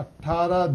18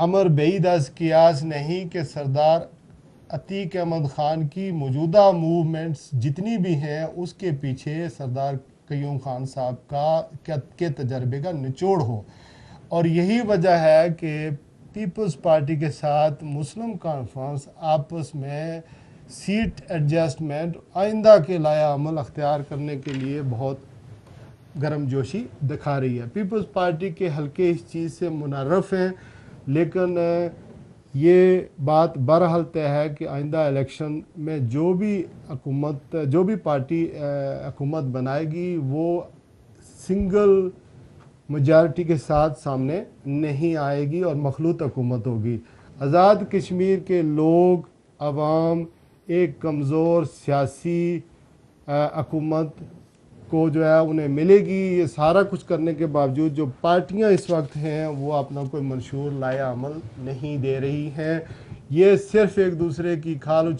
امر بعید از قیاس نہیں کہ سردار عتیق احمد خان کی موجودہ موومنٹس جتنی بھی ہیں اس کے پیچھے سردار قیوم خان صاحب کے تجربے کا نچوڑ ہو، اور یہی وجہ ہے کہ پیپلز پارٹی کے ساتھ مسلم کانفرنس آپس میں سیٹ ایڈجسٹمنٹ آئندہ کے لائحہ عمل اختیار کرنے کے لیے بہت گرم جوشی دکھا رہی ہے۔ پیپلز پارٹی کے حلقے اس چیز سے منعرف ہیں، لیکن یہ بات بہرحال طے ہے کہ آئندہ الیکشن میں جو بھی پارٹی حکومت بنائے گی وہ سنگل میجارٹی کے ساتھ سامنے نہیں آئے گی اور مخلوط حکومت ہوگی۔ آزاد کشمیر کے لوگ، عوام ایک کمزور سیاسی حکومت کو جو ہے انہیں ملے گی۔ یہ سارا کچھ کرنے کے باوجود جو پارٹیاں اس وقت ہیں وہ اپنا کوئی منشور لائحہ عمل نہیں دے رہی ہیں، یہ صرف ایک دوسرے کی کھال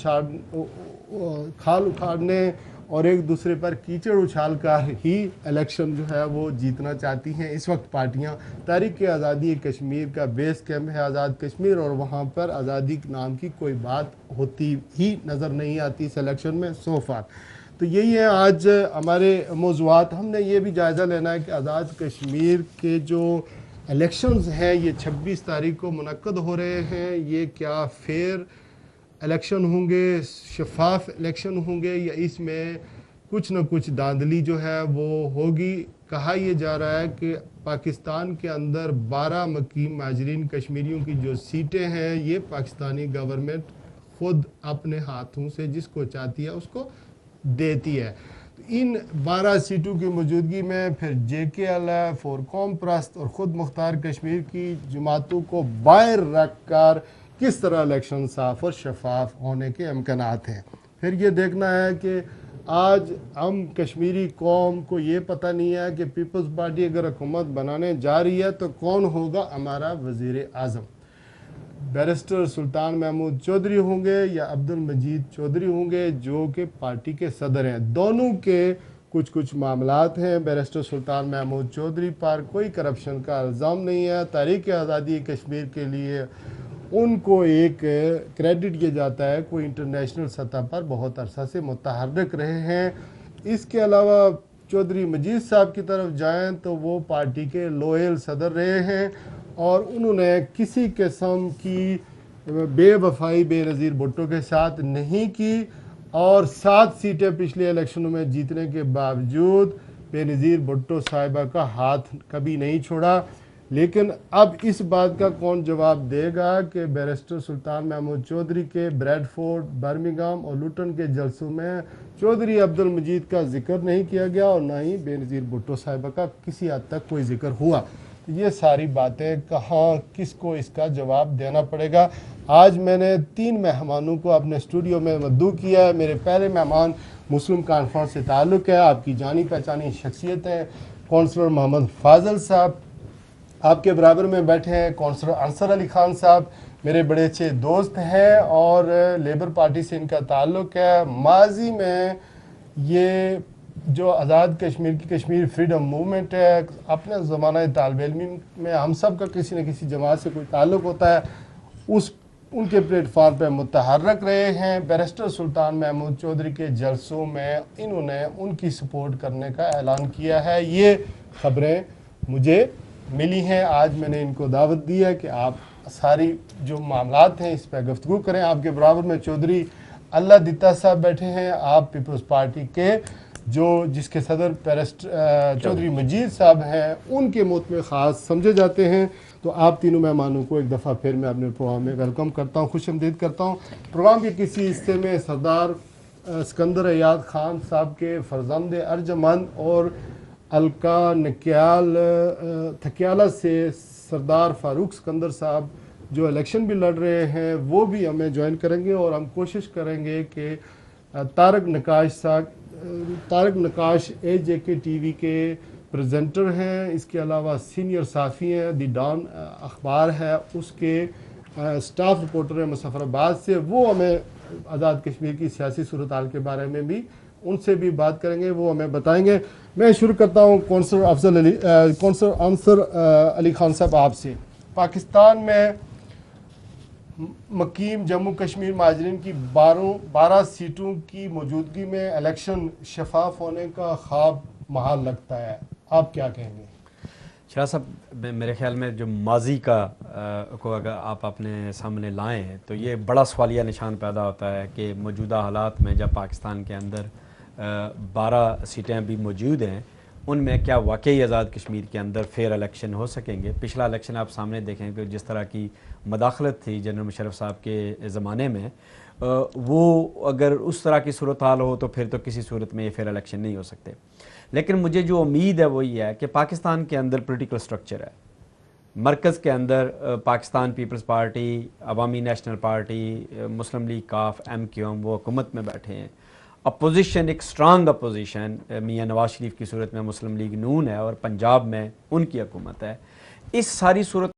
اکھاڑنے اور ایک دوسرے پر کیچڑ اچھال کر ہی الیکشن جو ہے وہ جیتنا چاہتی ہیں۔ اس وقت پارٹیاں تحریک آزادی کشمیر کا بیس کیمپ ہے آزاد کشمیر، اور وہاں پر آزادی نام کی کوئی بات ہوتی ہی نظر نہیں آتی اس الیکشن میں سو فار۔ تو یہی ہے آج ہمارے موضوعات۔ ہم نے یہ بھی جائزہ لینا ہے کہ آزاد کشمیر کے جو الیکشنز ہیں یہ 26 تاریخ کو منعقد ہو رہے ہیں، یہ کیا فیئر الیکشن ہوں گے، شفاف الیکشن ہوں گے، یا اس میں کچھ نہ کچھ دھاندلی جو ہے وہ ہوگی۔ کہا یہ جا رہا ہے کہ پاکستان کے اندر 12 مقیم مہاجرین کشمیریوں کی جو سیٹیں ہیں یہ پاکستانی گورنمنٹ خود اپنے ہاتھوں سے جس کو چاہتی ہے اس کو دیتی ہے۔ ان 12 سیٹوں کی موجودگی میں پھر جے کے ایل ایف اور قوم پرست اور خود مختار کشمیر کی جماعتوں کو باہر رکھ کر کس طرح الیکشن صاف اور شفاف ہونے کے امکانات ہیں۔ پھر یہ دیکھنا ہے کہ آج ہم کشمیری قوم کو یہ پتہ نہیں ہے کہ پیپلز پارٹی اگر حکومت بنانے جا رہی ہے تو کون ہوگا ہمارا وزیر اعظم۔ بیرسٹر سلطان محمود چودھری ہوں گے یا عبد المجید چودھری ہوں گے جو کہ پارٹی کے صدر ہیں۔ دونوں کے کچھ معاملات ہیں۔ بیرسٹر سلطان محمود چودھری پر کوئی کرپشن کا الزام نہیں ہے۔ تحریک آزادی کشمیر کے لیے ان کو ایک کریڈٹ یہ جاتا ہے، کوئی انٹرنیشنل سطح پر بہت عرصہ سے متحرک رہے ہیں۔ اس کے علاوہ چودھری مجید صاحب کی طرف جائیں تو وہ پارٹی کے لوئل صدر رہے ہیں اور انہوں نے کسی قسم کی بے وفائی بے نظیر بھٹو کے ساتھ نہیں کی، اور 7 سیٹیں پچھلے الیکشنوں میں جیتنے کے باوجود بے نظیر بھٹو صاحبہ کا ہاتھ کبھی نہیں چھوڑا۔ لیکن اب اس بات کا کون جواب دے گا کہ بیرسٹر سلطان محمود چودھری کے بریڈ فورڈ، برمنگھم اور لوٹن کے جلسوں میں چودھری عبد المجید کا ذکر نہیں کیا گیا اور نہ ہی بے نظیر بھٹو صاحبہ کا کسی حد تک کوئی ذکر ہوا۔ یہ ساری باتیں کہاں کس کو اس کا جواب دینا پڑے گا۔ آج میں نے 3 مہمانوں کو اپنے اسٹوڈیو میں مدعو کیا ہے۔ میرے پہلے مہمان مسلم کانفرنس سے تعلق ہے، آپ کی جانی پہچانی شخصیت ہے کونسلر محمد فاضل صاحب۔ آپ کے برابر میں بیٹھے ہیں کونسلر انصر علی خان صاحب، میرے بڑے اچھے دوست ہیں اور لیبر پارٹی سے ان کا تعلق ہے۔ ماضی میں یہ جو آزاد کشمیر کی کشمیر فریڈم موومنٹ ہے، اپنے زمانہ طالب علمی میں ہم سب کا کسی نہ کسی جماعت سے کوئی تعلق ہوتا ہے، ان کے پلیٹ فارم پہ متحرک رہے ہیں۔ بیرسٹر سلطان محمود چودھری کے جلسوں میں انہوں نے ان کی سپورٹ کرنے کا اعلان کیا ہے۔ یہ خبریں مجھے ملی ہیں، آج میں نے ان کو دعوت دی ہے کہ آپ ساری جو معاملات ہیں اس پہ گفتگو کریں۔ آپ کے برابر میں چودھری اللہ دیتا صاحب بیٹھے ہیں، آپ پیپلز پارٹی کے جس کے صدر چودھری مجید صاحب ہیں، ان کے موت خاص سمجھے جاتے ہیں۔ تو آپ تینوں مہمانوں کو ایک دفعہ پھر میں اپنے پروگرام میں ویلکم کرتا ہوں، خوش آمدید کرتا ہوں۔ پروگرام کے کسی حصے میں سردار سکندر ایاد خان صاحب کے فرزند ارجمند اور الکا نکیال تھکیالہ سے سردار فاروق سکندر صاحب جو الیکشن بھی لڑ رہے ہیں وہ بھی ہمیں جوائن کریں گے، اور ہم کوشش کریں گے کہ طارق نقاش AJK ٹی وی کے پریزنٹر ہیں، اس کے علاوہ سینئر صحافی ہیں، دی ڈان اخبار ہے اس کے سٹاف رپورٹر ہیں مظفر آباد سے، وہ ہمیں آزاد کشمیر کی سیاسی صورتحال کے بارے میں بھی ان سے بھی بات کریں گے، وہ ہمیں بتائیں گے۔ میں شروع کرتا ہوں کونسلر انصر علی خان صاحب آپ سے۔ پاکستان میں مقیم جموں کشمیر مہاجرین کی 12 سیٹوں کی موجودگی میں الیکشن شفاف ہونے کا خواب محال لگتا ہے، آپ کیا کہیں گے؟ شاہ صاحب میرے خیال میں جو ماضی کا کو اگر آپ اپنے سامنے لائیں ہیں تو یہ بڑا سوالیہ نشان پیدا ہوتا ہے کہ موجودہ حالات میں جب پاکستان کے اندر 12 سیٹیں بھی موجود ہیں، ان میں کیا واقعی آزاد کشمیر کے اندر فیئر الیکشن ہو سکیں گے؟ پچھلا الیکشن آپ سامنے دیکھیں کہ جس طرح کی مداخلت تھی جنرل مشرف صاحب کے زمانے میں، وہ اگر اس طرح کی صورتحال ہو تو پھر تو کسی صورت میں یہ فیئر الیکشن نہیں ہو سکتے۔ لیکن مجھے جو امید ہے وہ یہ ہے کہ پاکستان کے اندر پولیٹیکل سٹرکچر ہے، مرکز کے اندر پاکستان پیپلز پارٹی، عوامی نیشنل پارٹی، مسلم لیگ کاف، ایم کیو ایم وہ حکومت میں بیٹھے ہیں، اپوزیشن ایک سٹرانگ اپوزیشن میاں نواز شریف کی صورت میں مسلم لیگ نون ہے اور پنجاب میں ان کی حکومت ہے۔ اس ساری صورت